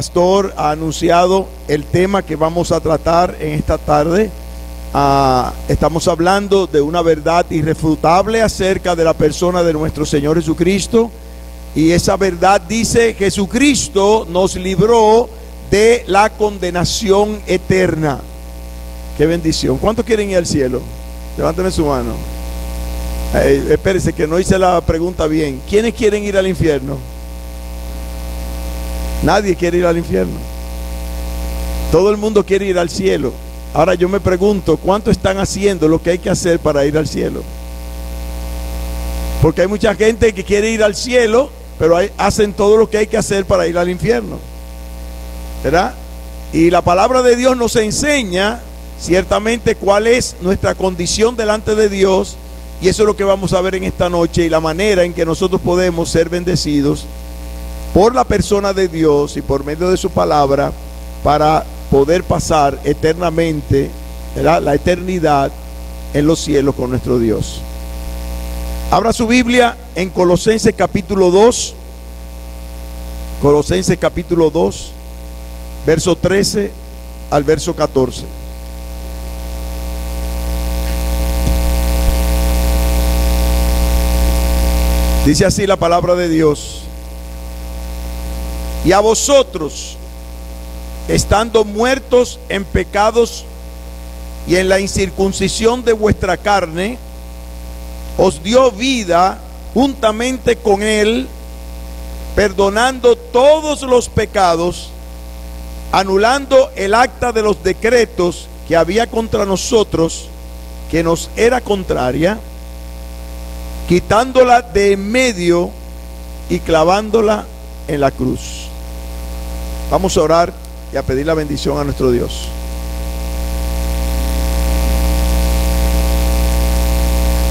pastor ha anunciado el tema que vamos a tratar en esta tarde. Estamos hablando de una verdad irrefutable acerca de la persona de nuestro Señor Jesucristo. Y esa verdad dice: Jesucristo nos libró de la condenación eterna. ¡Qué bendición! ¿Cuántos quieren ir al cielo? Levántame su mano. Espérese que no hice la pregunta bien. ¿Quiénes quieren ir al infierno? Nadie quiere ir al infierno. Todo el mundo quiere ir al cielo. Ahora yo me pregunto, ¿cuánto están haciendo lo que hay que hacer para ir al cielo? Porque hay mucha gente que quiere ir al cielo, pero hacen todo lo que hay que hacer para ir al infierno, ¿verdad? Y la palabra de Dios nos enseña ciertamente cuál es nuestra condición delante de Dios. Y eso es lo que vamos a ver en esta noche, y la manera en que nosotros podemos ser bendecidos por la persona de Dios y por medio de su palabra para poder pasar eternamente, ¿verdad?, la eternidad en los cielos con nuestro Dios. Abra su Biblia en Colosenses capítulo 2. Colosenses capítulo 2, verso 13 al verso 14. Dice así la palabra de Dios: y a vosotros, estando muertos en pecados y en la incircuncisión de vuestra carne, os dio vida juntamente con él, perdonando todos los pecados, anulando el acta de los decretos que había contra nosotros, que nos era contraria, quitándola de en medio y clavándola en la cruz. Vamos a orar y a pedir la bendición a nuestro Dios.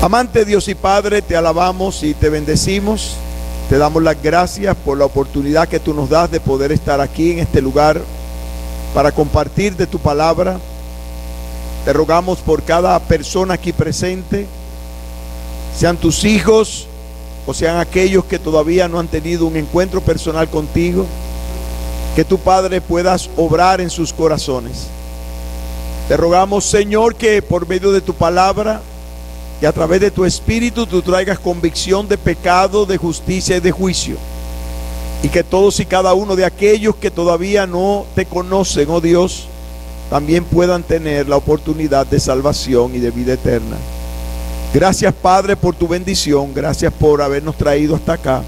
Amante Dios y Padre, te alabamos y te bendecimos. Te damos las gracias por la oportunidad que tú nos das de poder estar aquí en este lugar para compartir de tu palabra. Te rogamos por cada persona aquí presente, sean tus hijos o sean aquellos que todavía no han tenido un encuentro personal contigo, que tu Padre puedas obrar en sus corazones. Te rogamos, Señor, que por medio de tu palabra y a través de tu Espíritu tú traigas convicción de pecado, de justicia y de juicio, y que todos y cada uno de aquellos que todavía no te conocen, oh Dios, también puedan tener la oportunidad de salvación y de vida eterna. Gracias, Padre, por tu bendición. Gracias por habernos traído hasta acá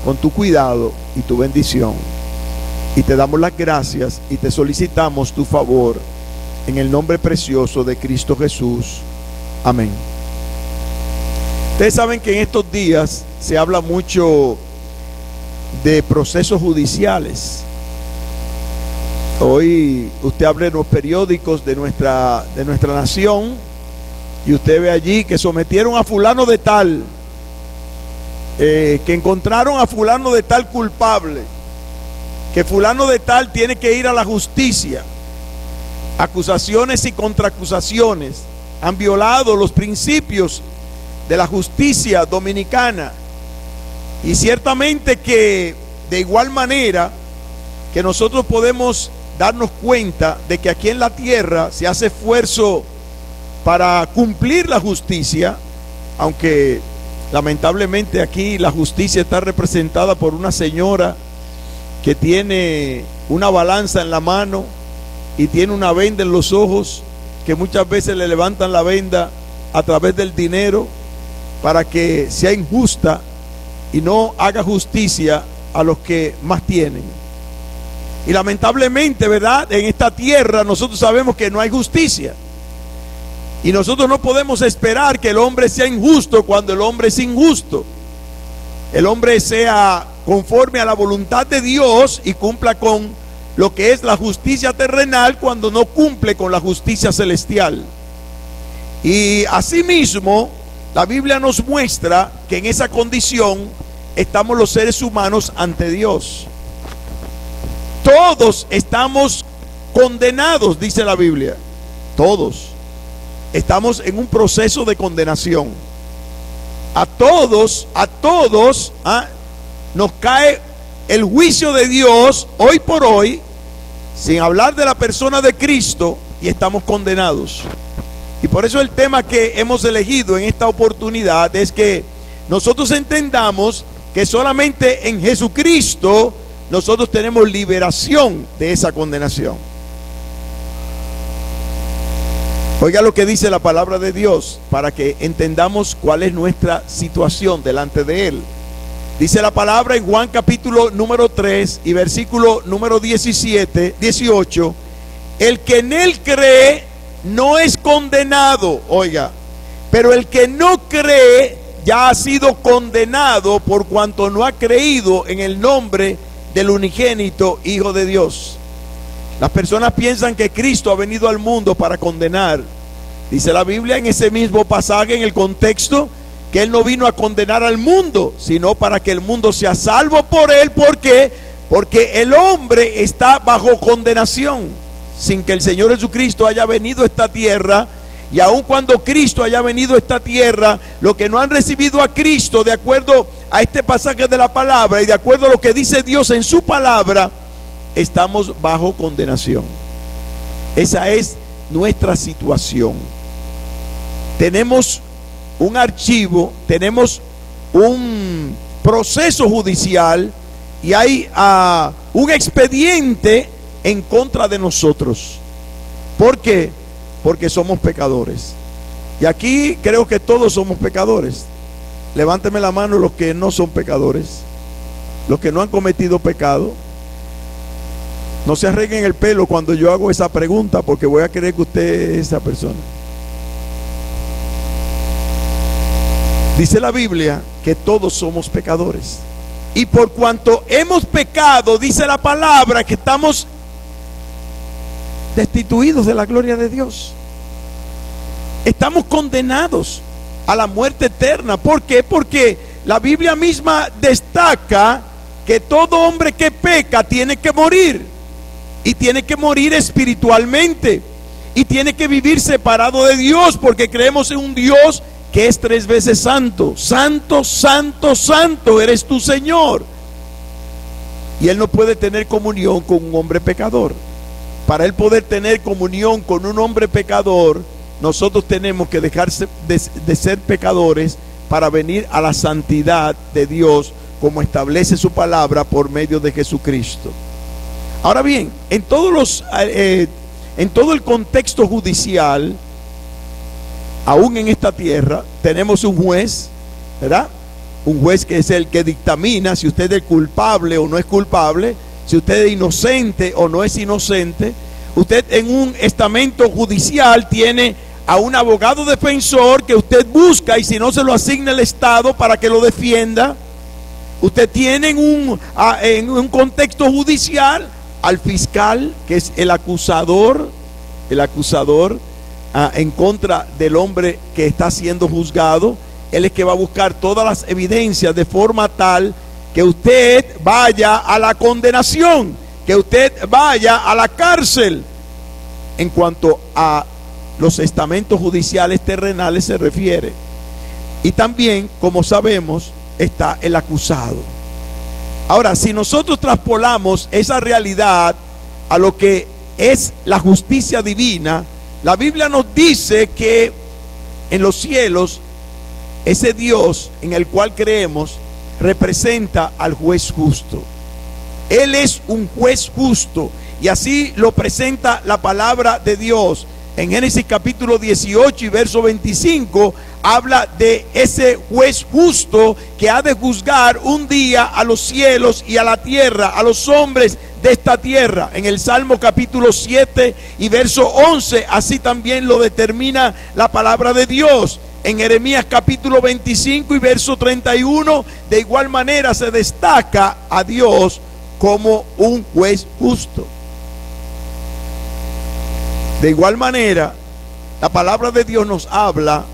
con tu cuidado y tu bendición. Y te damos las gracias y te solicitamos tu favor en el nombre precioso de Cristo Jesús. Amén. Ustedes saben que en estos días se habla mucho de procesos judiciales. Hoy usted abre los periódicos de nuestra nación y usted ve allí que sometieron a fulano de tal, que encontraron a fulano de tal culpable, que fulano de tal tiene que ir a la justicia. Acusaciones y contraacusaciones han violado los principios de la justicia dominicana. Y ciertamente que de igual manera que nosotros podemos darnos cuenta de que aquí en la tierra se hace esfuerzo para cumplir la justicia, aunque lamentablemente aquí la justicia está representada por una señora que tiene una balanza en la mano y tiene una venda en los ojos, que muchas veces le levantan la venda a través del dinero para que sea injusta y no haga justicia a los que más tienen. Y lamentablemente, ¿verdad?, en esta tierra nosotros sabemos que no hay justicia. Y nosotros no podemos esperar que el hombre sea injusto cuando el hombre es injusto. El hombre sea conforme a la voluntad de Dios y cumpla con lo que es la justicia terrenal cuando no cumple con la justicia celestial. Y asimismo, la Biblia nos muestra que en esa condición estamos los seres humanos ante Dios. Todos estamos condenados, dice la Biblia. Todos estamos en un proceso de condenación. A todos nos cae el juicio de Dios hoy por hoy, sin hablar de la persona de Cristo, y estamos condenados. Y por eso el tema que hemos elegido en esta oportunidad es que nosotros entendamos que solamente en Jesucristo nosotros tenemos liberación de esa condenación. Oiga lo que dice la palabra de Dios para que entendamos cuál es nuestra situación delante de Él. Dice la palabra en Juan capítulo número 3 y versículo número 18: el que en Él cree no es condenado, oiga, pero el que no cree ya ha sido condenado por cuanto no ha creído en el nombre del unigénito Hijo de Dios. Las personas piensan que Cristo ha venido al mundo para condenar. Dice la Biblia en ese mismo pasaje, en el contexto, que Él no vino a condenar al mundo, sino para que el mundo sea salvo por Él. ¿Por qué? Porque el hombre está bajo condenación, sin que el Señor Jesucristo haya venido a esta tierra. Y aun cuando Cristo haya venido a esta tierra, los que no han recibido a Cristo, de acuerdo a este pasaje de la palabra y de acuerdo a lo que dice Dios en su palabra, estamos bajo condenación. Esa es nuestra situación. Tenemos un archivo, tenemos un proceso judicial y hay un expediente en contra de nosotros. ¿Por qué? Porque somos pecadores. Y aquí creo que todos somos pecadores. Levánteme la mano los que no son pecadores, los que no han cometido pecado. No se arreglen el pelo cuando yo hago esa pregunta, porque voy a creer que usted es esa persona. Dice la Biblia que todos somos pecadores. Y por cuanto hemos pecado, dice la palabra que estamos destituidos de la gloria de Dios. Estamos condenados a la muerte eterna. ¿Por qué? Porque la Biblia misma destaca que todo hombre que peca tiene que morir. Y tiene que morir espiritualmente. Y tiene que vivir separado de Dios, porque creemos en un Dios que es 3 veces santo. Santo, santo, santo eres tu Señor. Y Él no puede tener comunión con un hombre pecador. Para Él poder tener comunión con un hombre pecador, nosotros tenemos que dejarse de ser pecadores para venir a la santidad de Dios, como establece su palabra por medio de Jesucristo. Ahora bien, en todo el contexto judicial, aún en esta tierra, tenemos un juez, ¿verdad? Un juez que es el que dictamina si usted es culpable o no es culpable, si usted es inocente o no es inocente. Usted en un estamento judicial tiene a un abogado defensor que usted busca, y si no se lo asigna el Estado para que lo defienda. Usted tiene en un contexto judicial al fiscal, que es el acusador en contra del hombre que está siendo juzgado. Él es que va a buscar todas las evidencias de forma tal que usted vaya a la condenación, que usted vaya a la cárcel. En cuanto a los estamentos judiciales terrenales se refiere. Y también, como sabemos, está el acusado. Ahora, si nosotros traspolamos esa realidad a lo que es la justicia divina, la Biblia nos dice que en los cielos, ese Dios en el cual creemos representa al juez justo. Él es un juez justo, y así lo presenta la palabra de Dios. En Génesis capítulo 18 y verso 25 habla de ese juez justo que ha de juzgar un día a los cielos y a la tierra, a los hombres de esta tierra. En el Salmo capítulo 7 y verso 11 así también lo determina la palabra de Dios. En Jeremías capítulo 25 y verso 31 de igual manera se destaca a Dios como un juez justo. De igual manera, la palabra de Dios nos habla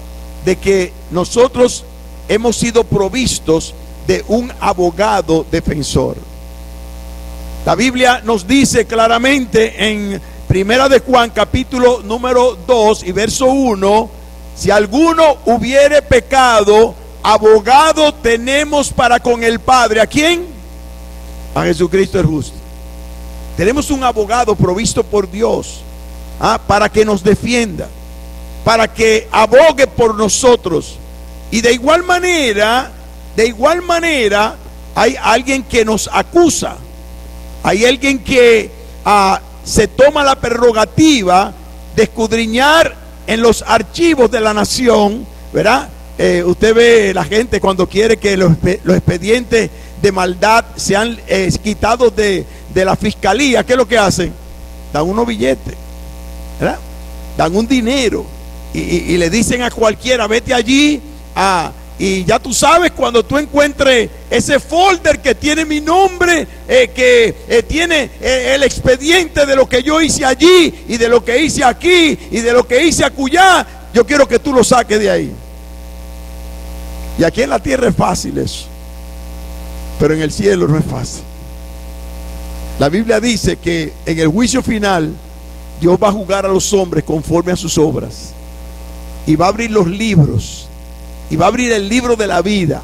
de que nosotros hemos sido provistos de un abogado defensor. La Biblia nos dice claramente en Primera de Juan capítulo número 2 y verso 1: si alguno hubiere pecado, abogado tenemos para con el Padre. ¿A quién? a Jesucristo el justo. Tenemos un abogado provisto por Dios, para que nos defienda, para que abogue por nosotros. Y de igual manera hay alguien que nos acusa. Hay alguien que se toma la prerrogativa de escudriñar en los archivos de la nación, ¿verdad? Usted ve la gente cuando quiere que los expedientes de maldad sean quitados de la fiscalía. ¿Qué es lo que hacen? Dan unos billetes, ¿verdad? Dan un dinero y le dicen a cualquiera: vete allí y ya tú sabes, cuando tú encuentres ese folder que tiene mi nombre, que tiene el expediente de lo que yo hice allí y de lo que hice aquí y de lo que hice acullá, yo quiero que tú lo saques de ahí. Y aquí en la tierra es fácil eso, pero en el cielo no es fácil. La Biblia dice que en el juicio final Dios va a juzgar a los hombres conforme a sus obras, y va a abrir los libros, y va a abrir el libro de la vida,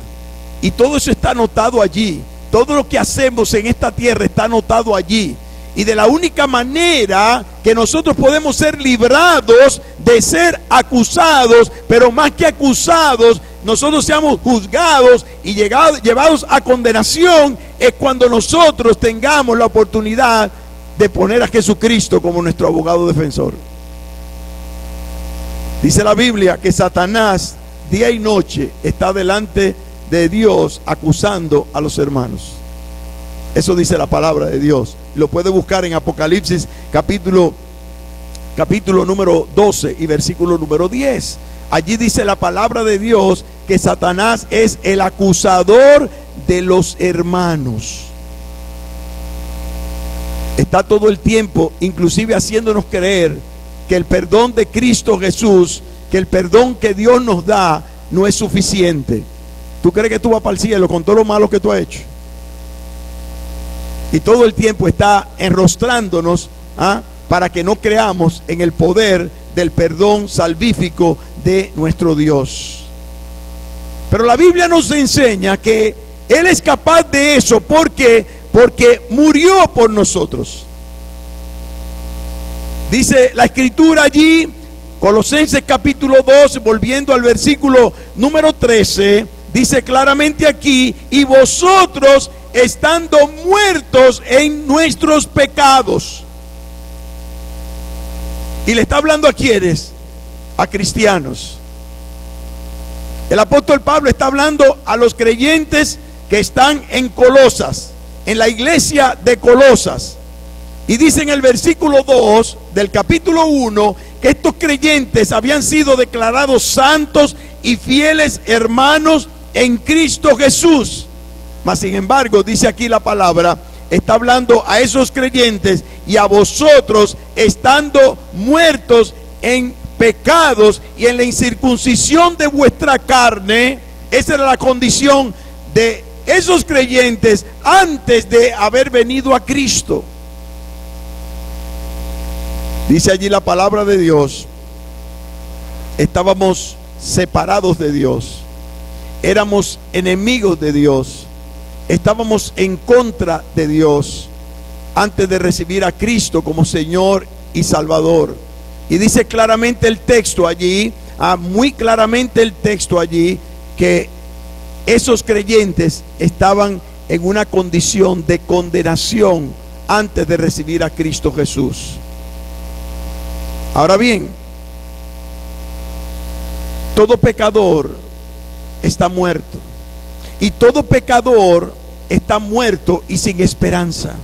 y todo eso está anotado allí. Todo lo que hacemos en esta tierra está anotado allí. Y de la única manera que nosotros podemos ser librados de ser acusados, pero más que acusados, nosotros seamos juzgados y llevados a condenación, es cuando nosotros tengamos la oportunidad de poner a Jesucristo como nuestro abogado defensor. Dice la Biblia que Satanás día y noche está delante de Dios acusando a los hermanos. Eso dice la palabra de Dios. Lo puede buscar en Apocalipsis capítulo número 12 y versículo número 10. Allí dice la palabra de Dios que Satanás es el acusador de los hermanos. Está todo el tiempo inclusive haciéndonos creer que el perdón de Cristo Jesús, que el perdón que Dios nos da, no es suficiente. ¿Tú crees que tú vas para el cielo con todo lo malo que tú has hecho? Y todo el tiempo está enrostrándonos para que no creamos en el poder del perdón salvífico de nuestro Dios. Pero la Biblia nos enseña que Él es capaz de eso porque murió por nosotros. Dice la Escritura allí, Colosenses capítulo 2, volviendo al versículo número 13, dice claramente aquí: y vosotros estando muertos en nuestros pecados. Y le está hablando a quienes, a cristianos. El apóstol Pablo está hablando a los creyentes que están en Colosas, en la iglesia de Colosas. Y dice en el versículo 2 del capítulo 1 que estos creyentes habían sido declarados santos y fieles hermanos en Cristo Jesús. Mas sin embargo, dice aquí la palabra, está hablando a esos creyentes: y a vosotros estando muertos en pecados y en la incircuncisión de vuestra carne. Esa era la condición de esos creyentes antes de haber venido a Cristo. Dice allí la palabra de Dios: estábamos separados de Dios, éramos enemigos de Dios, estábamos en contra de Dios antes de recibir a Cristo como Señor y Salvador. Y dice claramente el texto allí, muy claramente el texto allí, que esos creyentes estaban en una condición de condenación antes de recibir a Cristo Jesús. Ahora bien, todo pecador está muerto, y todo pecador está muerto y sin esperanza.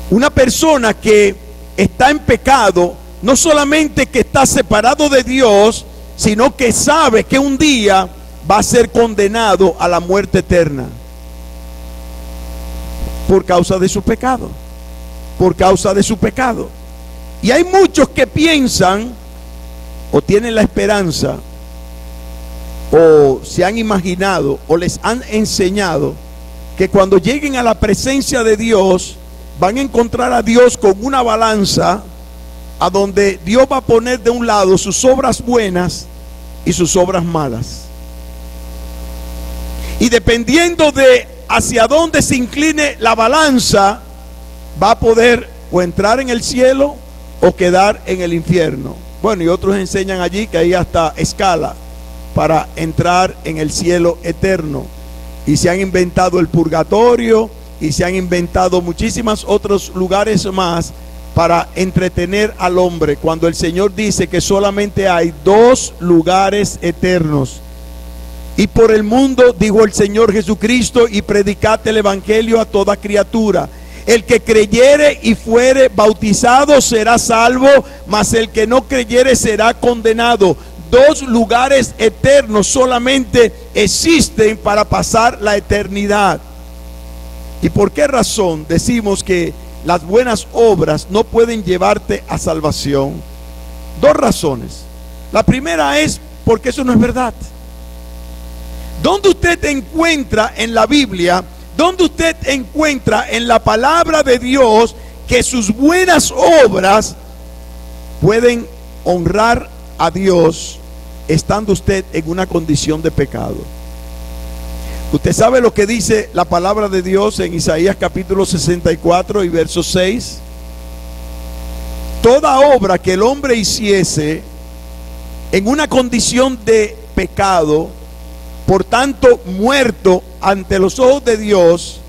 Una persona que está en pecado, no solamente que está separado de Dios, sino que sabe que un día va a ser condenado a la muerte eterna por causa de su pecado, por causa de su pecado. Y hay muchos que piensan o tienen la esperanza o se han imaginado o les han enseñado que cuando lleguen a la presencia de Dios van a encontrar a Dios con una balanza a donde Dios va a poner de un lado sus obras buenas y sus obras malas. Y dependiendo de hacia dónde se incline la balanza, va a poder o entrar en el cielo o quedar en el infierno. Bueno, y otros enseñan allí que hay hasta escala para entrar en el cielo eterno. Y se han inventado el purgatorio y se han inventado muchísimos otros lugares más para entretener al hombre, cuando el Señor dice que solamente hay 2 lugares eternos. Y por el mundo, dijo el Señor Jesucristo, y predicad el evangelio a toda criatura. El que creyere y fuere bautizado será salvo, mas el que no creyere será condenado. 2 lugares eternos solamente existen para pasar la eternidad. ¿Y por qué razón decimos que las buenas obras no pueden llevarte a salvación? 2 razones. La primera es porque eso no es verdad. ¿Dónde usted encuentra en la Biblia, dónde usted encuentra en la palabra de Dios que sus buenas obras pueden honrar a Dios estando usted en una condición de pecado? Usted sabe lo que dice la palabra de Dios en Isaías capítulo 64 y verso 6. Toda obra que el hombre hiciese en una condición de pecado, por tanto muerto ante los ojos de Dios,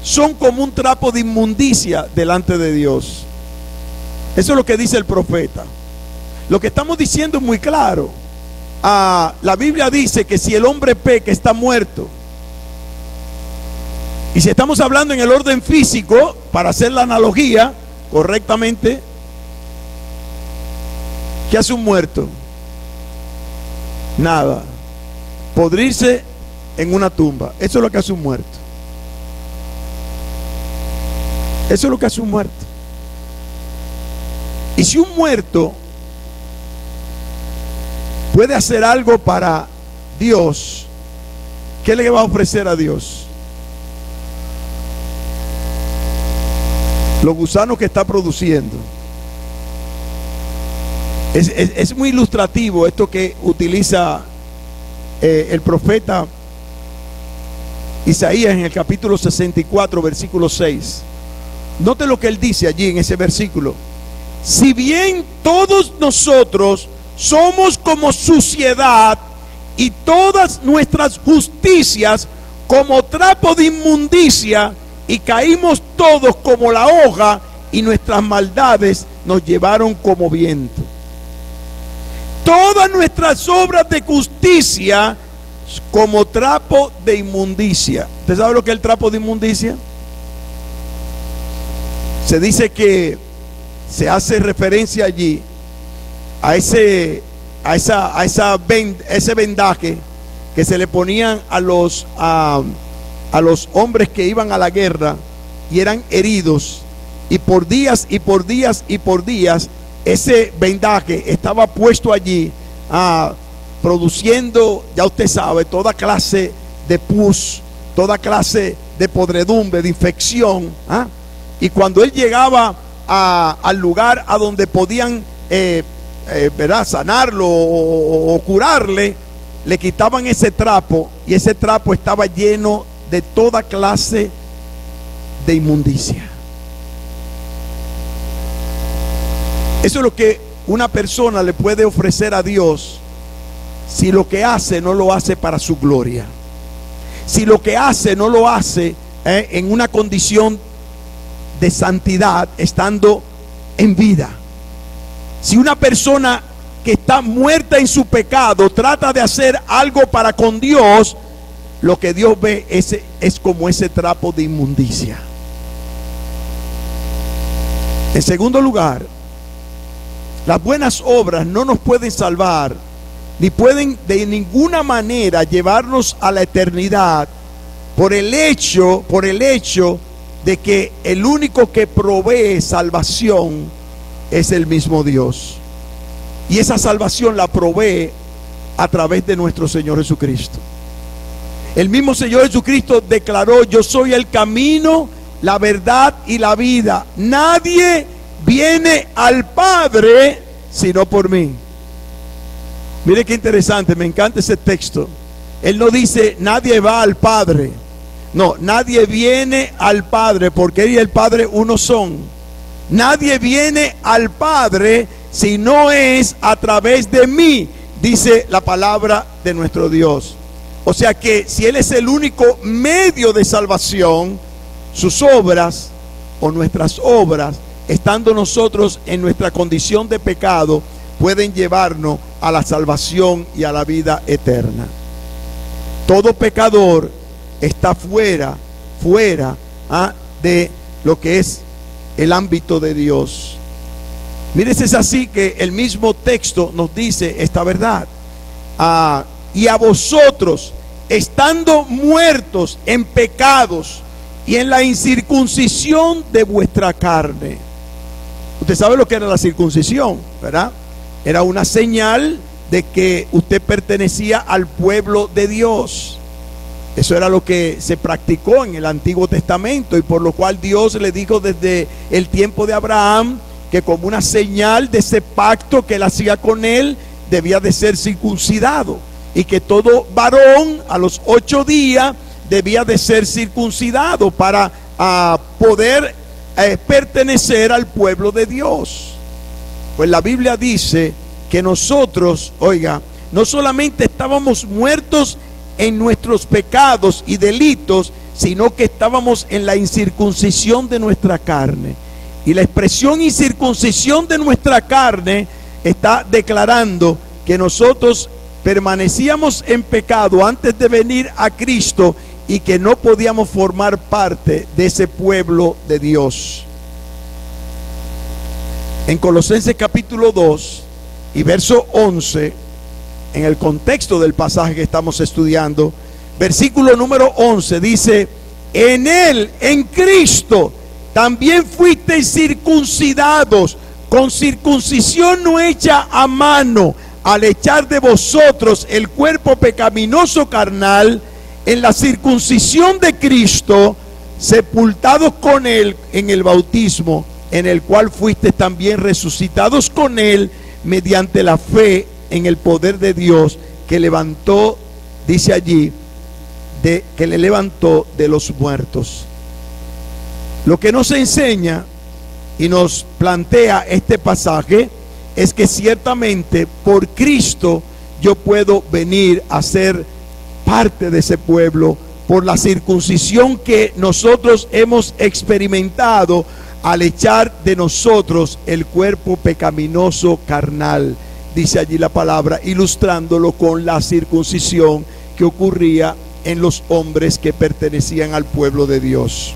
son como un trapo de inmundicia delante de Dios. Eso es lo que dice el profeta. Lo que estamos diciendo es muy claro. La Biblia dice que si el hombre peca está muerto. Y si estamos hablando en el orden físico, para hacer la analogía correctamente, ¿qué hace un muerto? Nada. Podrirse en una tumba. Eso es lo que hace un muerto. Eso es lo que hace un muerto. Y si un muerto puede hacer algo para Dios, ¿qué le va a ofrecer a Dios? Los gusanos que está produciendo. Es muy ilustrativo esto que utiliza el profeta Isaías en el capítulo 64 versículo 6. Note lo que él dice allí en ese versículo. Si bien todos nosotros somos como suciedad y todas nuestras justicias como trapo de inmundicia, y caímos todos como la hoja, y nuestras maldades nos llevaron como viento. Todas nuestras obras de justicia como trapo de inmundicia. ¿Usted sabe lo que es el trapo de inmundicia? Se dice que se hace referencia allí a ese vendaje que se le ponían a los hombres que iban a la guerra y eran heridos, y por días y por días y por días ese vendaje estaba puesto allí, produciendo, ya usted sabe, toda clase de pus, toda clase de podredumbre, de infección. Y cuando él llegaba al lugar a donde podían sanarlo o curarle, le quitaban ese trapo, y ese trapo estaba lleno de toda clase de inmundicia. Eso es lo que una persona le puede ofrecer a Dios si lo que hace no lo hace para su gloria, si lo que hace no lo hace en una condición de santidad estando en vida. Si una persona que está muerta en su pecado trata de hacer algo para con Dios, lo que Dios ve es como ese trapo de inmundicia. En segundo lugar, las buenas obras no nos pueden salvar, ni pueden de ninguna manera llevarnos a la eternidad, por el hecho de que el único que provee salvación es el mismo Dios. Y esa salvación la provee a través de nuestro Señor Jesucristo. El mismo Señor Jesucristo declaró: yo soy el camino, la verdad y la vida. Nadie viene al Padre sino por mí. Mire qué interesante, me encanta ese texto. Él no dice nadie va al Padre, No, nadie viene al Padre, porque Él y el Padre uno son. Nadie viene al Padre si no es a través de mí, dice la palabra de nuestro Dios. O sea que si Él es el único medio de salvación, sus obras o nuestras obras, estando nosotros en nuestra condición de pecado, pueden llevarnos a la salvación y a la vida eterna. Todo pecador está fuera de lo que es el ámbito de Dios. Mire, es así que el mismo texto nos dice esta verdad. Y a vosotros, estando muertos en pecados y en la incircuncisión de vuestra carne. Usted sabe lo que era la circuncisión, ¿verdad? Era una señal de que usted pertenecía al pueblo de Dios. Eso era lo que se practicó en el Antiguo Testamento, y por lo cual Dios le dijo desde el tiempo de Abraham que como una señal de ese pacto que él hacía con él, debía de ser circuncidado, y que todo varón a los 8 días debía de ser circuncidado para poder pertenecer al pueblo de Dios. Pues la Biblia dice que nosotros, oiga, no solamente estábamos muertos en nuestros pecados y delitos, sino que estábamos en la incircuncisión de nuestra carne. Y la expresión incircuncisión de nuestra carne está declarando que nosotros permanecíamos en pecado antes de venir a Cristo y que no podíamos formar parte de ese pueblo de Dios. En Colosenses capítulo 2 y verso 11, en el contexto del pasaje que estamos estudiando, versículo número 11 dice: en Él, en Cristo, también fuisteis circuncidados con circuncisión no hecha a mano, al echar de vosotros el cuerpo pecaminoso carnal en la circuncisión de Cristo, sepultados con Él en el bautismo, en el cual fuisteis también resucitados con Él mediante la fe en el poder de Dios que levantó, dice allí, que le levantó de los muertos. Lo que nos enseña y nos plantea este pasaje es que ciertamente por Cristo yo puedo venir a ser parte de ese pueblo, por la circuncisión que nosotros hemos experimentado al echar de nosotros el cuerpo pecaminoso carnal, dice allí la palabra, ilustrándolo con la circuncisión que ocurría en los hombres que pertenecían al pueblo de Dios.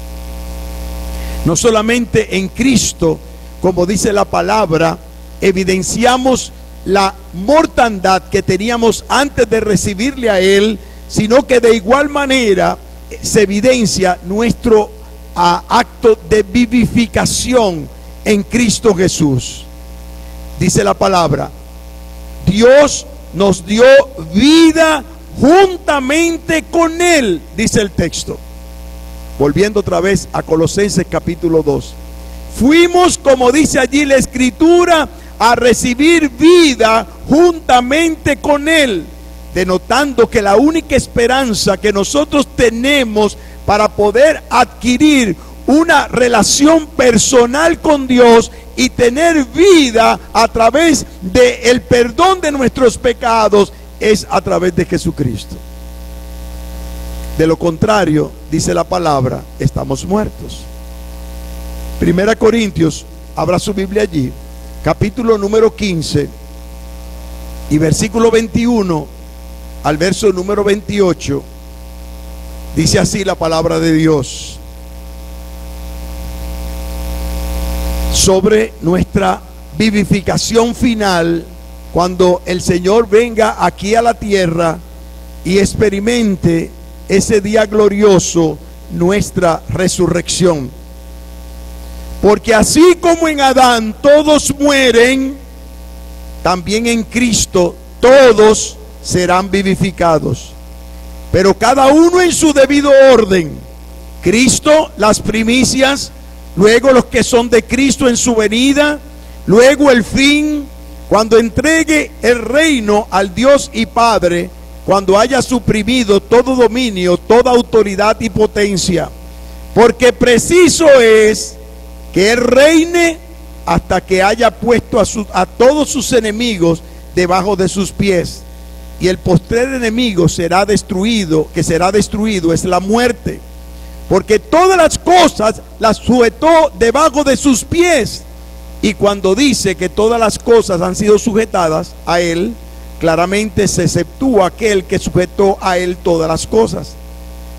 No solamente en Cristo, como dice la palabra, evidenciamos la mortandad que teníamos antes de recibirle a Él, sino que de igual manera se evidencia nuestro acto de vivificación en Cristo Jesús. Dice la palabra: Dios nos dio vida juntamente con Él, dice el texto. Volviendo otra vez a Colosenses capítulo 2. Fuimos, como dice allí la Escritura, a recibir vida juntamente con Él, denotando que la única esperanza que nosotros tenemos para poder adquirir una relación personal con Dios y tener vida a través del perdón de nuestros pecados es a través de Jesucristo. De lo contrario, dice la palabra, estamos muertos. 1 Corintios, abra su Biblia allí, capítulo número 15 y versículo 21 al verso número 28. Dice así la palabra de Dios sobre nuestra vivificación final, cuando el Señor venga aquí a la tierra y experimente ese día glorioso, nuestra resurrección. Porque así como en Adán todos mueren, también en Cristo todos serán vivificados, pero cada uno en su debido orden. Cristo las primicias, luego los que son de Cristo en su venida, luego el fin, cuando entregue el reino al Dios y Padre, cuando haya suprimido todo dominio, toda autoridad y potencia. Porque preciso es que Él reine hasta que haya puesto a todos sus enemigos debajo de sus pies. Y el postrer enemigo será destruido, que será destruido, es la muerte. Porque todas las cosas las sujetó debajo de sus pies. Y cuando dice que todas las cosas han sido sujetadas a Él, claramente se exceptúa aquel que sujetó a Él todas las cosas.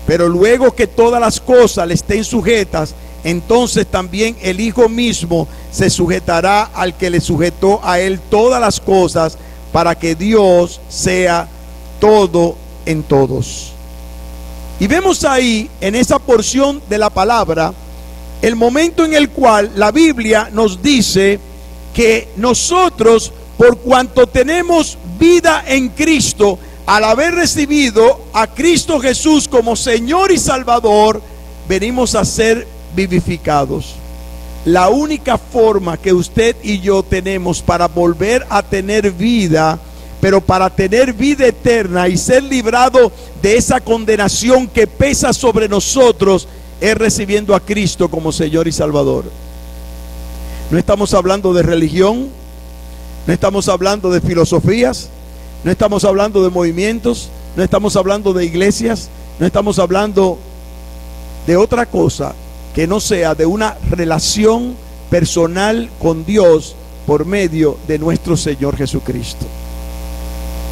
Pero luego que todas las cosas le estén sujetas, entonces también el Hijo mismo se sujetará al que le sujetó a Él todas las cosas, para que Dios sea todo en todos. Y vemos ahí, en esa porción de la palabra, el momento en el cual la Biblia nos dice que nosotros, por cuanto tenemos vida en Cristo, al haber recibido a Cristo Jesús como Señor y Salvador, venimos a ser vivificados. La única forma que usted y yo tenemos para volver a tener vida, pero para tener vida eterna y ser librado de esa condenación que pesa sobre nosotros, es recibiendo a Cristo como Señor y Salvador. No estamos hablando de religión, no estamos hablando de filosofías, no estamos hablando de movimientos, no estamos hablando de iglesias, no estamos hablando de otra cosa que no sea de una relación personal con Dios por medio de nuestro Señor Jesucristo.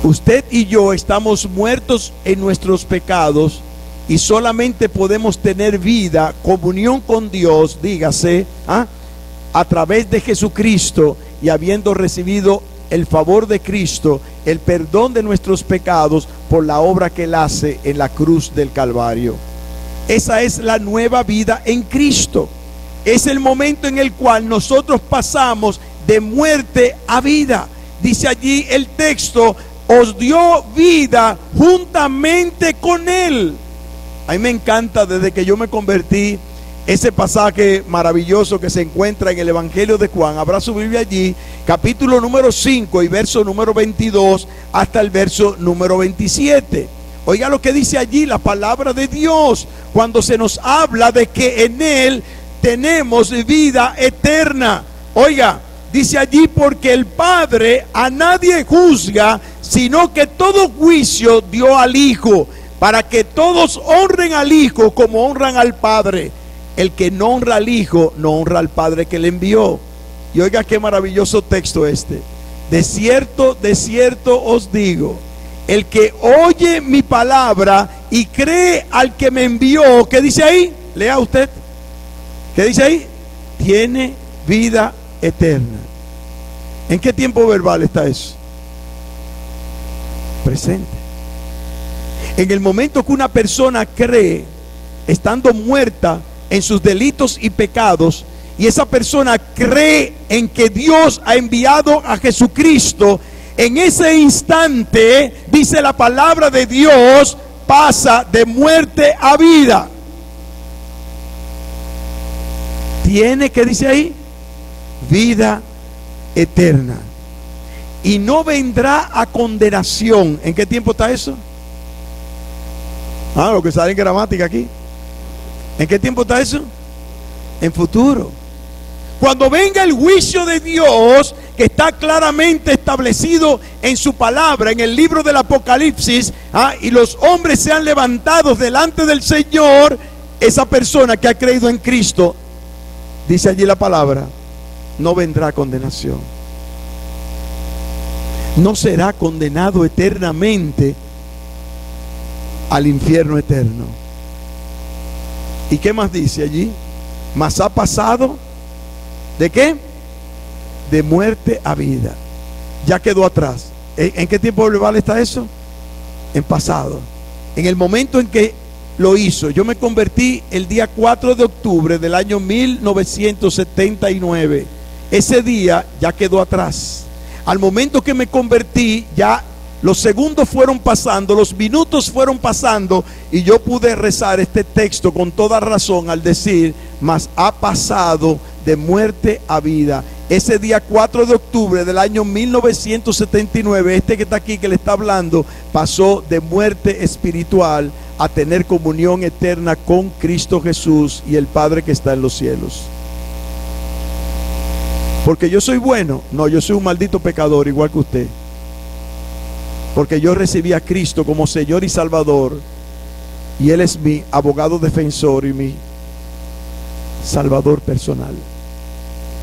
Usted y yo estamos muertos en nuestros pecados y solamente podemos tener vida, comunión con Dios, dígase, a través de Jesucristo, y habiendo recibido el favor de Cristo, el perdón de nuestros pecados por la obra que Él hace en la cruz del Calvario. Esa es la nueva vida en Cristo. Es el momento en el cual nosotros pasamos de muerte a vida. Dice allí el texto: os dio vida juntamente con Él. A mí me encanta, desde que yo me convertí, ese pasaje maravilloso que se encuentra en el Evangelio de Juan. Habrá su Biblia allí, capítulo número 5 y verso número 22 hasta el verso número 27. Oiga lo que dice allí la palabra de Dios, cuando se nos habla de que en Él tenemos vida eterna. Oiga, dice allí: porque el Padre a nadie juzga, sino que todo juicio dio al Hijo, para que todos honren al Hijo como honran al Padre. El que no honra al Hijo, no honra al Padre que le envió. Y oiga qué maravilloso texto este: de cierto os digo, el que oye mi palabra y cree al que me envió, ¿qué dice ahí? Lea usted. ¿Qué dice ahí? Tiene vida eterna. ¿En qué tiempo verbal está eso? Presente. En el momento que una persona cree, estando muerta en sus delitos y pecados, y esa persona cree en que Dios ha enviado a Jesucristo, en ese instante, dice la palabra de Dios, pasa de muerte a vida. Tiene, ¿qué dice ahí? Vida eterna. Y no vendrá a condenación. ¿En qué tiempo está eso? Lo que sale en gramática aquí. ¿En qué tiempo está eso? En futuro. Cuando venga el juicio de Dios, que está claramente establecido en su palabra, en el libro del Apocalipsis, y los hombres sean levantados delante del Señor, esa persona que ha creído en Cristo, dice allí la palabra, no vendrá condenación. No será condenado eternamente al infierno eterno. ¿Y qué más dice allí? Mas ha pasado, ¿de qué? De muerte a vida. Ya quedó atrás. ¿En qué tiempo verbal está eso? En pasado. En el momento en que lo hizo. Yo me convertí el día 4 de octubre del año 1979. Ese día ya quedó atrás. Al momento que me convertí, ya los segundos fueron pasando, los minutos fueron pasando, y yo pude rezar este texto con toda razón al decir: mas ha pasado de muerte a vida. ese día 4 de octubre del año 1979, este que está aquí, que le está hablando, pasó de muerte espiritual a tener comunión eterna con Cristo Jesús y el Padre que está en los cielos. Porque yo soy bueno, no, yo soy un maldito pecador igual que usted. Porque yo recibí a Cristo como Señor y Salvador, y Él es mi abogado defensor y mi Salvador personal.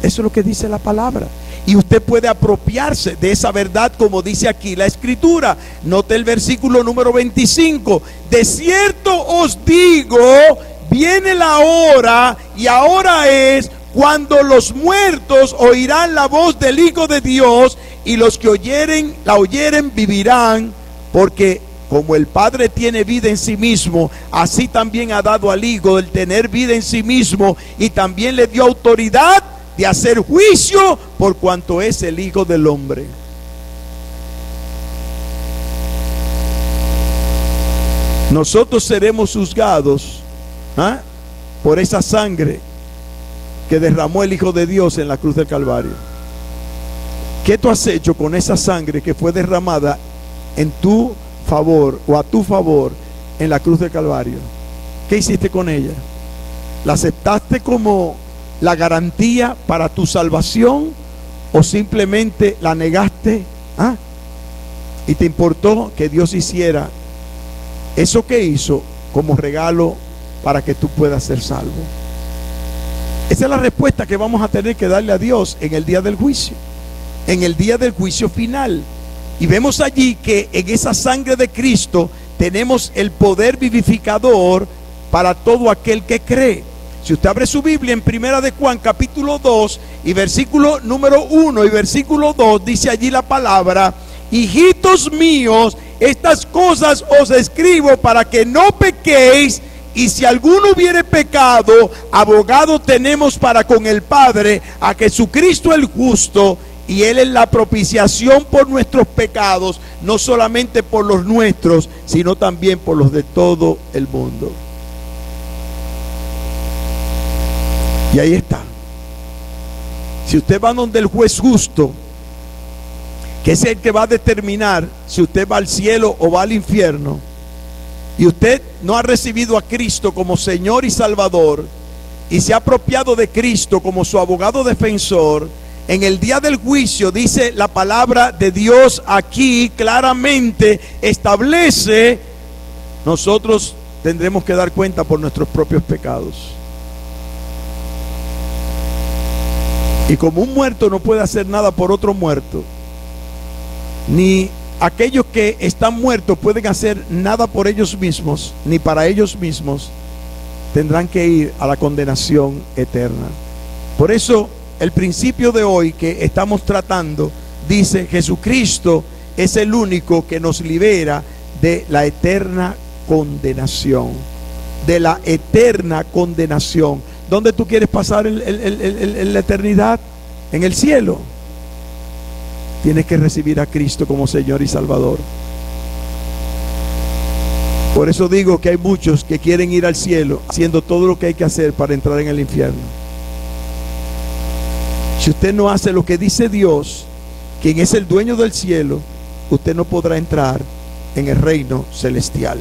Eso es lo que dice la palabra. Y usted puede apropiarse de esa verdad, como dice aquí la Escritura. Note el versículo número 25. De cierto os digo, viene la hora, y ahora es, cuando los muertos oirán la voz del Hijo de Dios, y los que la oyeren vivirán, porque como el Padre tiene vida en sí mismo, así también ha dado al Hijo el tener vida en sí mismo, y también le dio autoridad de hacer juicio por cuanto es el Hijo del Hombre. Nosotros seremos juzgados por esa sangre que derramó el Hijo de Dios en la cruz del Calvario. ¿Qué tú has hecho con esa sangre que fue derramada en tu favor o a tu favor en la cruz del Calvario? ¿Qué hiciste con ella? ¿La aceptaste como la garantía para tu salvación, o simplemente la negaste y te importó que Dios hiciera eso que hizo como regalo para que tú puedas ser salvo? Esa es la respuesta que vamos a tener que darle a Dios en el día del juicio, en el día del juicio final. Y vemos allí que en esa sangre de Cristo tenemos el poder vivificador para todo aquel que cree. Si usted abre su Biblia en Primera de Juan capítulo 2 y versículo número 1 y versículo 2, dice allí la palabra: hijitos míos, estas cosas os escribo para que no pequéis, y si alguno hubiere pecado, abogado tenemos para con el Padre, a Jesucristo el justo, y Él es la propiciación por nuestros pecados, no solamente por los nuestros, sino también por los de todo el mundo. Y ahí está. Si usted va donde el juez justo, que es el que va a determinar si usted va al cielo o va al infierno, y usted no ha recibido a Cristo como Señor y Salvador, y se ha apropiado de Cristo como su abogado defensor, en el día del juicio, dice la palabra de Dios aquí claramente, establece, nosotros tendremos que dar cuenta por nuestros propios pecados. Y como un muerto no puede hacer nada por otro muerto, ni aquellos que están muertos pueden hacer nada por ellos mismos, ni para ellos mismos, tendrán que ir a la condenación eterna. Por eso el principio de hoy que estamos tratando dice: Jesucristo es el único que nos libera de la eterna condenación. De la eterna condenación. ¿Dónde tú quieres pasar la eternidad? En el cielo. Tienes que recibir a Cristo como Señor y Salvador. Por eso digo que hay muchos que quieren ir al cielo haciendo todo lo que hay que hacer para entrar en el infierno. Si usted no hace lo que dice Dios, quien es el dueño del cielo, usted no podrá entrar en el reino celestial.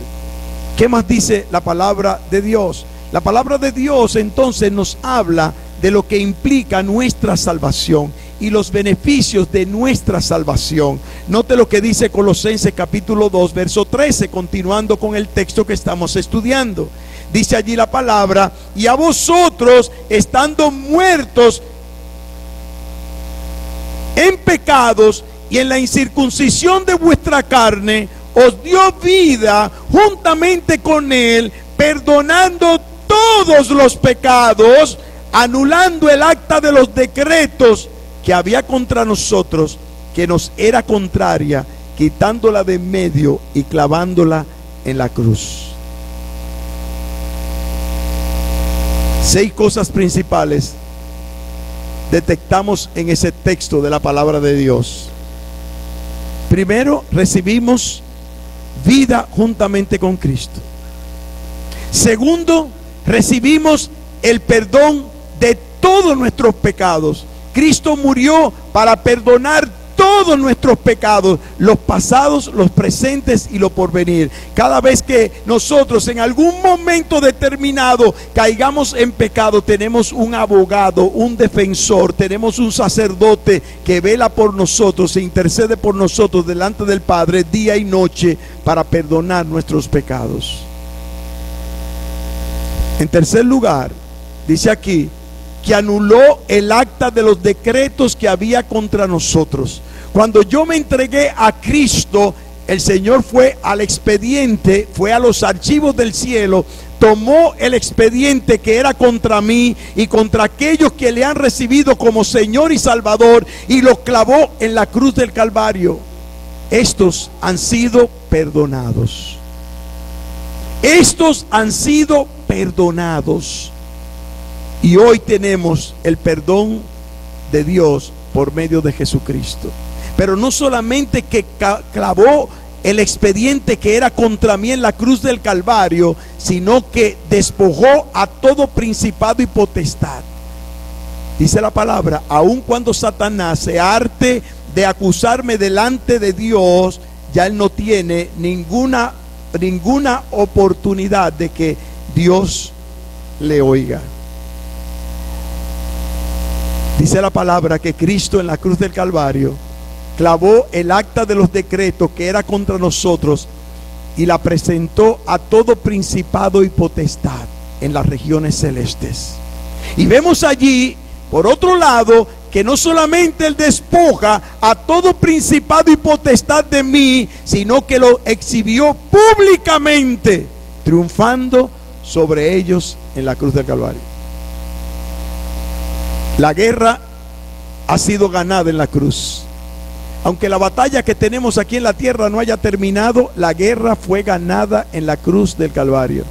¿Qué más dice la palabra de Dios? La palabra de Dios entonces nos habla de lo que implica nuestra salvación y los beneficios de nuestra salvación. Note lo que dice Colosenses capítulo 2 verso 13, continuando con el texto que estamos estudiando. Dice allí la palabra: y a vosotros, estando muertos en pecados y en la incircuncisión de vuestra carne, os dio vida juntamente con Él, perdonando todos los pecados, anulando el acta de los decretos que había contra nosotros, que nos era contraria, quitándola de en medio y clavándola en la cruz. 6 cosas principales detectamos en ese texto de la palabra de Dios. Primero, recibimos vida juntamente con Cristo. Segundo, recibimos el perdón de todos nuestros pecados. Cristo murió para perdonar todos nuestros pecados, los pasados, los presentes y los porvenir. Cada vez que nosotros en algún momento determinado caigamos en pecado, tenemos un abogado, un defensor, tenemos un sacerdote que vela por nosotros e intercede por nosotros delante del Padre día y noche para perdonar nuestros pecados. En tercer lugar, dice aquí que anuló el acta de los decretos que había contra nosotros. Cuando yo me entregué a Cristo, el Señor fue al expediente, fue a los archivos del cielo, tomó el expediente que era contra mí y contra aquellos que le han recibido como Señor y Salvador, y lo clavó en la cruz del Calvario. Estos han sido perdonados. Estos han sido perdonados. Y hoy tenemos el perdón de Dios por medio de Jesucristo. Pero no solamente que clavó el expediente que era contra mí en la cruz del Calvario, sino que despojó a todo principado y potestad. Dice la palabra, aun cuando Satanás se harte de acusarme delante de Dios, ya él no tiene ninguna oportunidad de que Dios le oiga. Dice la palabra que Cristo en la cruz del Calvario clavó el acta de los decretos que era contra nosotros y la presentó a todo principado y potestad en las regiones celestes. Y vemos allí, por otro lado, que no solamente él despoja a todo principado y potestad de mí, sino que lo exhibió públicamente, triunfando sobre ellos en la cruz del Calvario. La guerra ha sido ganada en la cruz. Aunque la batalla que tenemos aquí en la tierra no haya terminado, la guerra fue ganada en la cruz del Calvario.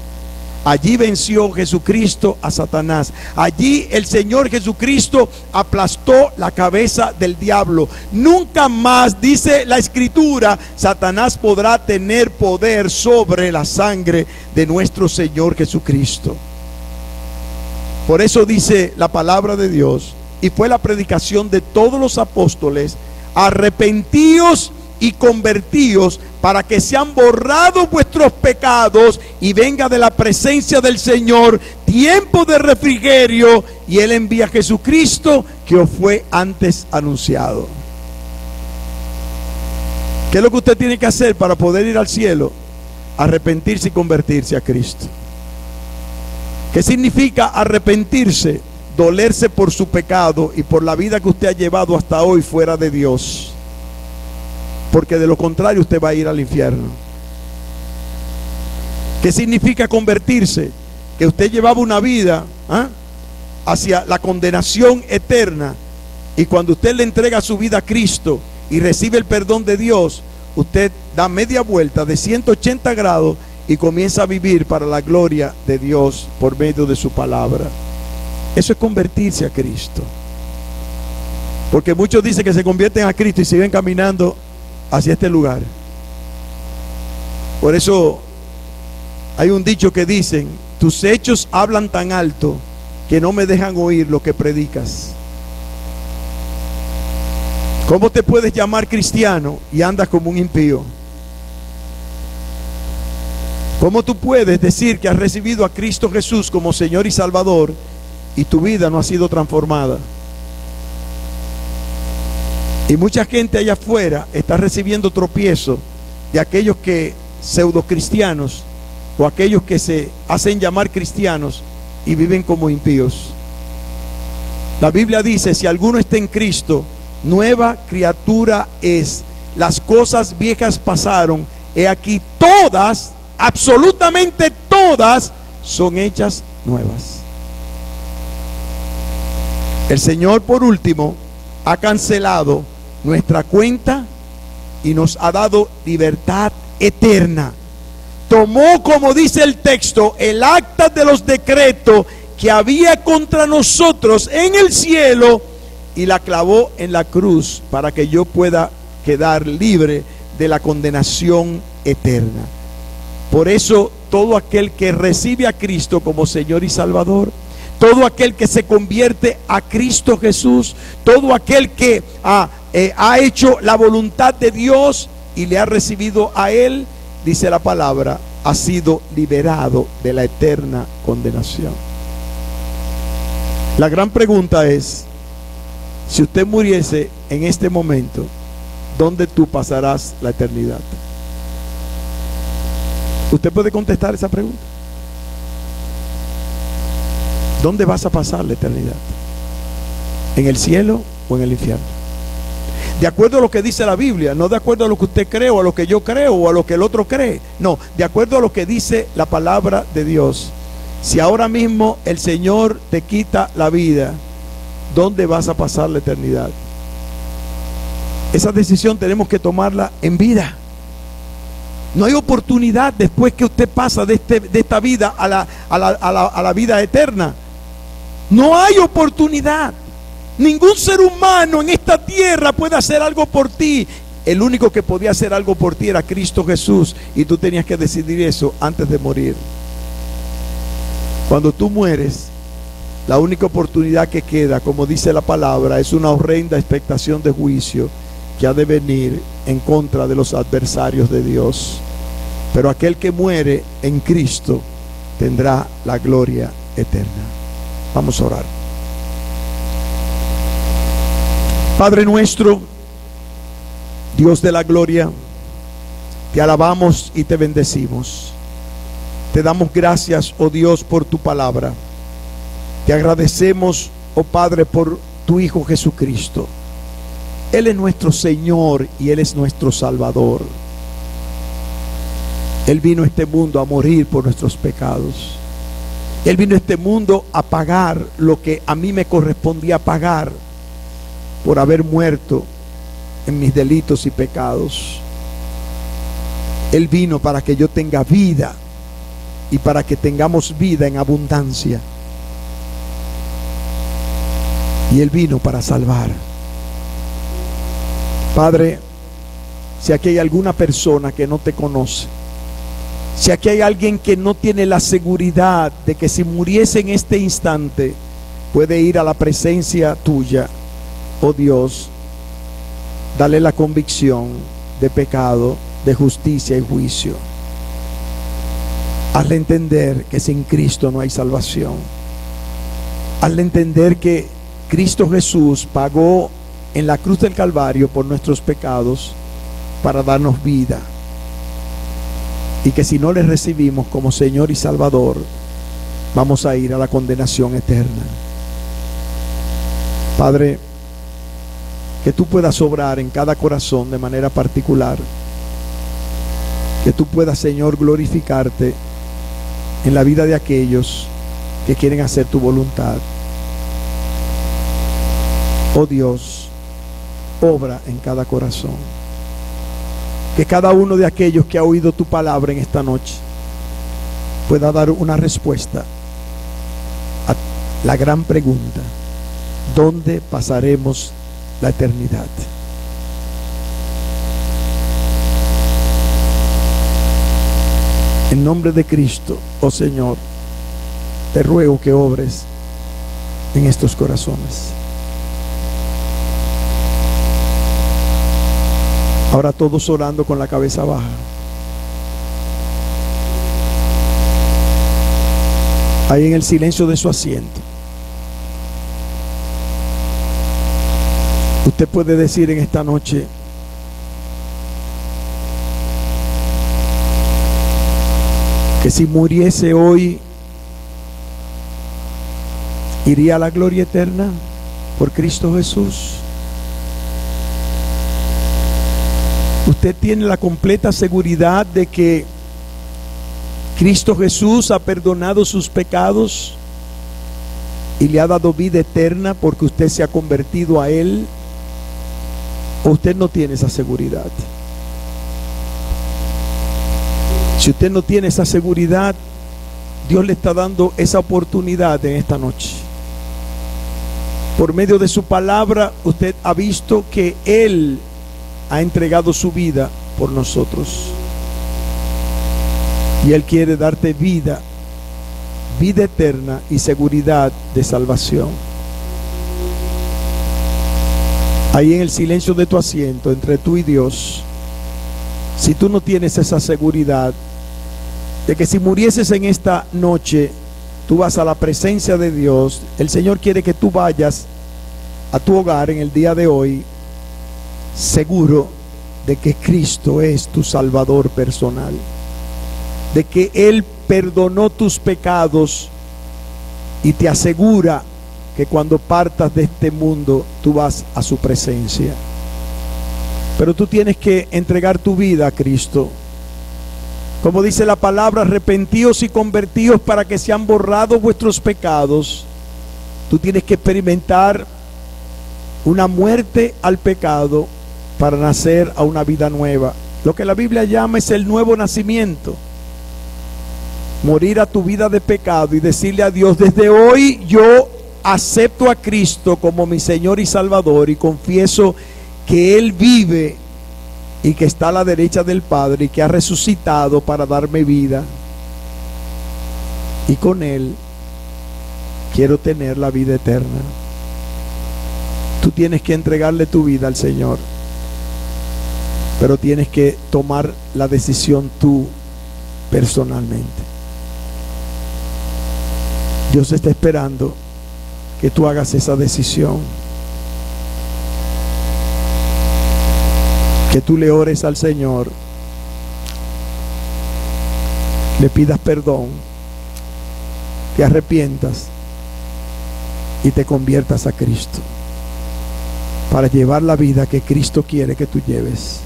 Allí venció Jesucristo a Satanás. Allí el Señor Jesucristo aplastó la cabeza del diablo. Nunca más, dice la Escritura, Satanás podrá tener poder sobre la sangre de nuestro Señor Jesucristo. Por eso dice la palabra de Dios, y fue la predicación de todos los apóstoles: arrepentíos y convertíos para que sean borrados vuestros pecados y venga de la presencia del Señor tiempo de refrigerio, y Él envía a Jesucristo que os fue antes anunciado. ¿Qué es lo que usted tiene que hacer para poder ir al cielo? Arrepentirse y convertirse a Cristo. ¿Qué significa arrepentirse? Dolerse por su pecado y por la vida que usted ha llevado hasta hoy fuera de Dios, porque de lo contrario usted va a ir al infierno. ¿Qué significa convertirse? Que usted llevaba una vida hacia la condenación eterna, y cuando usted le entrega su vida a Cristo y recibe el perdón de Dios, usted da media vuelta de 180 grados y comienza a vivir para la gloria de Dios por medio de su palabra. Eso es convertirse a Cristo. Porque muchos dicen que se convierten a Cristo y siguen caminando hacia este lugar. Por eso hay un dicho que dicen: tus hechos hablan tan alto que no me dejan oír lo que predicas. ¿Cómo te puedes llamar cristiano y andas como un impío? ¿Cómo tú puedes decir que has recibido a Cristo Jesús como Señor y Salvador y tu vida no ha sido transformada? Y mucha gente allá afuera está recibiendo tropiezo de aquellos que pseudo cristianos o aquellos que se hacen llamar cristianos y viven como impíos. La Biblia dice: si alguno está en Cristo, nueva criatura es. Las cosas viejas pasaron, he aquí todas, absolutamente todas, son hechas nuevas. El Señor, por último, ha cancelado nuestra cuenta y nos ha dado libertad eterna. Tomó, como dice el texto, el acta de los decretos que había contra nosotros en el cielo y la clavó en la cruz para que yo pueda quedar libre de la condenación eterna. Por eso todo aquel que recibe a Cristo como Señor y Salvador, todo aquel que se convierte a Cristo Jesús, todo aquel que ha hecho la voluntad de Dios y le ha recibido a Él, dice la palabra, ha sido liberado de la eterna condenación. La gran pregunta es, si usted muriese en este momento, ¿dónde tú pasarás la eternidad? ¿Usted puede contestar esa pregunta? ¿Dónde vas a pasar la eternidad? ¿En el cielo o en el infierno? De acuerdo a lo que dice la Biblia, no de acuerdo a lo que usted cree o a lo que yo creo o a lo que el otro cree. No, de acuerdo a lo que dice la palabra de Dios. Si ahora mismo el Señor te quita la vida, ¿dónde vas a pasar la eternidad? Esa decisión tenemos que tomarla en vida. No hay oportunidad después que usted pasa de esta vida a la vida eterna. No hay oportunidad. Ningún ser humano en esta tierra puede hacer algo por ti. El único que podía hacer algo por ti era Cristo Jesús, y tú tenías que decidir eso antes de morir. Cuando tú mueres, la única oportunidad que queda, como dice la palabra, es una horrenda expectación de juicio que ha de venir en contra de los adversarios de Dios. Pero aquel que muere en Cristo tendrá la gloria eterna. Vamos a orar. Padre nuestro, Dios de la gloria, te alabamos y te bendecimos. Te damos gracias, oh Dios, por tu palabra. Te agradecemos, oh Padre, por tu Hijo Jesucristo. Él es nuestro Señor y Él es nuestro Salvador. Él vino a este mundo a morir por nuestros pecados. Él vino a este mundo a pagar lo que a mí me correspondía pagar por haber muerto en mis delitos y pecados. Él vino para que yo tenga vida y para que tengamos vida en abundancia. Y Él vino para salvar. Padre, si aquí hay alguna persona que no te conoce, si aquí hay alguien que no tiene la seguridad de que si muriese en este instante puede ir a la presencia tuya, oh Dios, dale la convicción de pecado, de justicia y juicio. Hazle entender que sin Cristo no hay salvación. Hazle entender que Cristo Jesús pagó en la cruz del Calvario por nuestros pecados para darnos vida, y que si no le recibimos como Señor y Salvador, vamos a ir a la condenación eterna. Padre, que tú puedas obrar en cada corazón de manera particular, que tú puedas, Señor, glorificarte en la vida de aquellos que quieren hacer tu voluntad. Oh Dios, obra en cada corazón. Que cada uno de aquellos que ha oído tu palabra en esta noche pueda dar una respuesta a la gran pregunta: ¿dónde pasaremos la eternidad? En nombre de Cristo, oh Señor, te ruego que obres en estos corazones. Ahora todos orando con la cabeza baja. Ahí en el silencio de su asiento, usted puede decir en esta noche: que si muriese hoy, iría a la gloria eterna por Cristo Jesús. Usted tiene la completa seguridad de que Cristo Jesús ha perdonado sus pecados y le ha dado vida eterna porque usted se ha convertido a Él. ¿O usted no tiene esa seguridad? Si usted no tiene esa seguridad, Dios le está dando esa oportunidad en esta noche. Por medio de su palabra, usted ha visto que Él ha entregado su vida por nosotros. Y Él quiere darte vida vida eterna y seguridad de salvación. Ahí en el silencio de tu asiento, entre tú y Dios, si tú no tienes esa seguridad de que si murieses en esta noche, tú vas a la presencia de Dios, el Señor quiere que tú vayas a tu hogar en el día de hoy seguro de que Cristo es tu Salvador personal, de que Él perdonó tus pecados y te asegura que cuando partas de este mundo tú vas a su presencia. Pero tú tienes que entregar tu vida a Cristo. Como dice la palabra, arrepentíos y convertíos para que sean borrados vuestros pecados. Tú tienes que experimentar una muerte al pecado para nacer a una vida nueva. Lo que la Biblia llama es el nuevo nacimiento. Morir a tu vida de pecado y decirle a Dios: desde hoy yo acepto a Cristo como mi Señor y Salvador y confieso que Él vive y que está a la derecha del Padre y que ha resucitado para darme vida, y con Él quiero tener la vida eterna. Tú tienes que entregarle tu vida al Señor, pero tienes que tomar la decisión tú personalmente. Dios está esperando que tú hagas esa decisión, que tú le ores al Señor, le pidas perdón, te arrepientas y te conviertas a Cristo para llevar la vida que Cristo quiere que tú lleves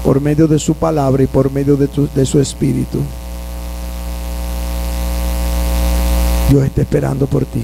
por medio de su palabra y por medio de su Espíritu. Dios está esperando por ti.